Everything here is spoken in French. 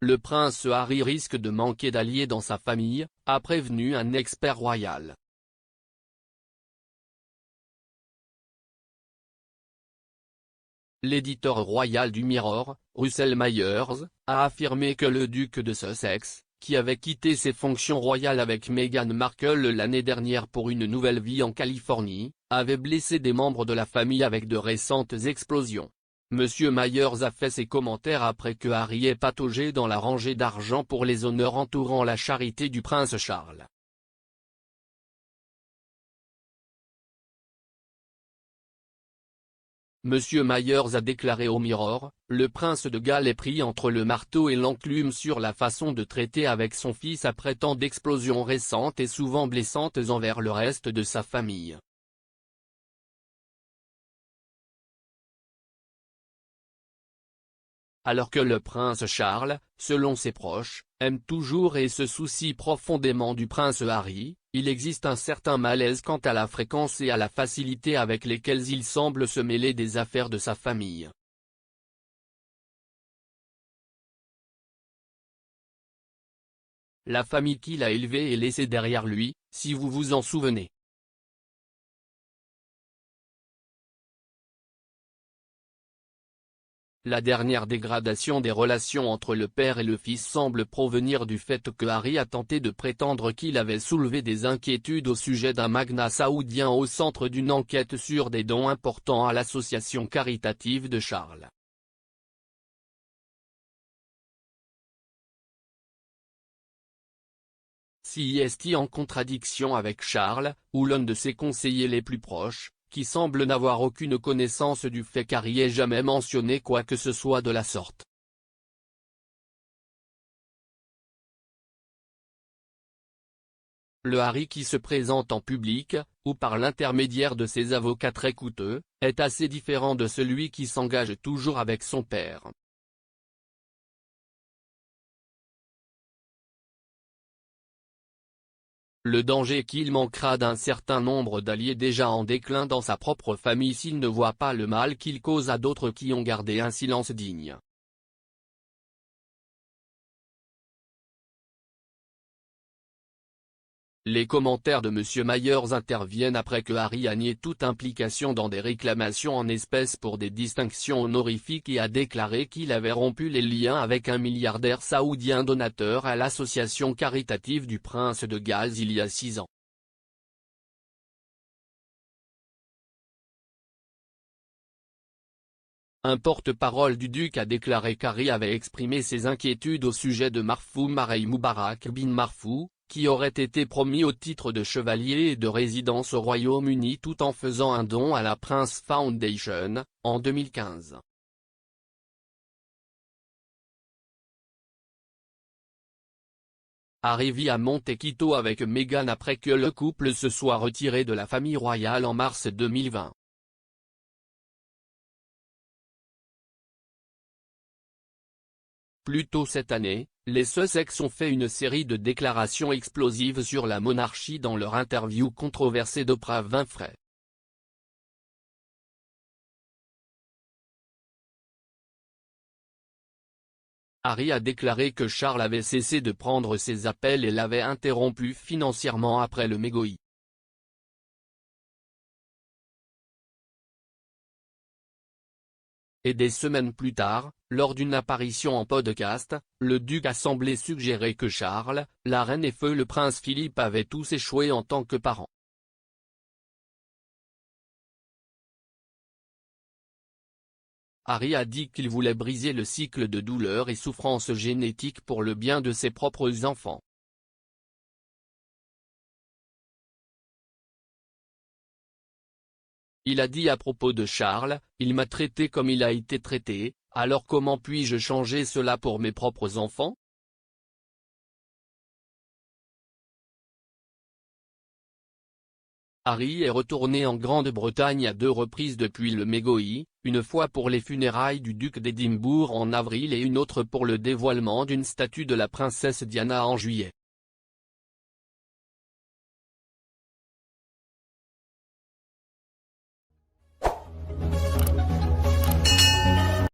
le prince Harry risque de manquer d'alliés dans sa famille, a prévenu un expert royal. L'éditeur royal du Mirror, Russell Myers, a affirmé que le duc de Sussex, qui avait quitté ses fonctions royales avec Meghan Markle l'année dernière pour une nouvelle vie en Californie, avait blessé des membres de la famille avec de récentes explosions. Monsieur Myers a fait ses commentaires après que Harry ait pataugé dans la rangée d'argent pour les honneurs entourant la charité du prince Charles. Monsieur Myers a déclaré au Mirror, le prince de Galles est pris entre le marteau et l'enclume sur la façon de traiter avec son fils après tant d'explosions récentes et souvent blessantes envers le reste de sa famille. Alors que le prince Charles, selon ses proches, aime toujours et se soucie profondément du prince Harry, il existe un certain malaise quant à la fréquence et à la facilité avec lesquelles il semble se mêler des affaires de sa famille. La famille qu'il a élevée et laissée derrière lui, si vous vous en souvenez. La dernière dégradation des relations entre le père et le fils semble provenir du fait que Harry a tenté de prétendre qu'il avait soulevé des inquiétudes au sujet d'un magnat saoudien au centre d'une enquête sur des dons importants à l'association caritative de Charles. CIST en contradiction avec Charles, ou l'un de ses conseillers les plus proches, qui semble n'avoir aucune connaissance du fait qu'Harry ait jamais mentionné quoi que ce soit de la sorte. Le Harry qui se présente en public, ou par l'intermédiaire de ses avocats très coûteux, est assez différent de celui qui s'engage toujours avec son père. Le danger qu'il manquera d'un certain nombre d'alliés déjà en déclin dans sa propre famille s'il ne voit pas le mal qu'il cause à d'autres qui ont gardé un silence digne. Les commentaires de M. Myers interviennent après que Harry a nié toute implication dans des réclamations en espèces pour des distinctions honorifiques et a déclaré qu'il avait rompu les liens avec un milliardaire saoudien donateur à l'association caritative du prince de Galles il y a 6 ans. Un porte-parole du duc a déclaré qu'Harry avait exprimé ses inquiétudes au sujet de Marfou Marey Moubarak bin Marfou, qui aurait été promis au titre de chevalier et de résidence au Royaume-Uni tout en faisant un don à la Prince Foundation, en 2015. Harry vit à Montecito avec Meghan après que le couple se soit retiré de la famille royale en mars 2020. Plus tôt cette année, les Sussex ont fait une série de déclarations explosives sur la monarchie dans leur interview controversée d'Oprah Winfrey. Harry a déclaré que Charles avait cessé de prendre ses appels et l'avait interrompu financièrement après le mégoï. Et des semaines plus tard, lors d'une apparition en podcast, le duc a semblé suggérer que Charles, la reine et feu le prince Philippe avaient tous échoué en tant que parents. Harry a dit qu'il voulait briser le cycle de douleur et souffrance génétique pour le bien de ses propres enfants. Il a dit à propos de Charles, « Il m'a traité comme il a été traité, alors comment puis-je changer cela pour mes propres enfants ?» Harry est retourné en Grande-Bretagne à 2 reprises depuis le mégoï, une fois pour les funérailles du duc d'Édimbourg en avril et une autre pour le dévoilement d'une statue de la princesse Diana en juillet.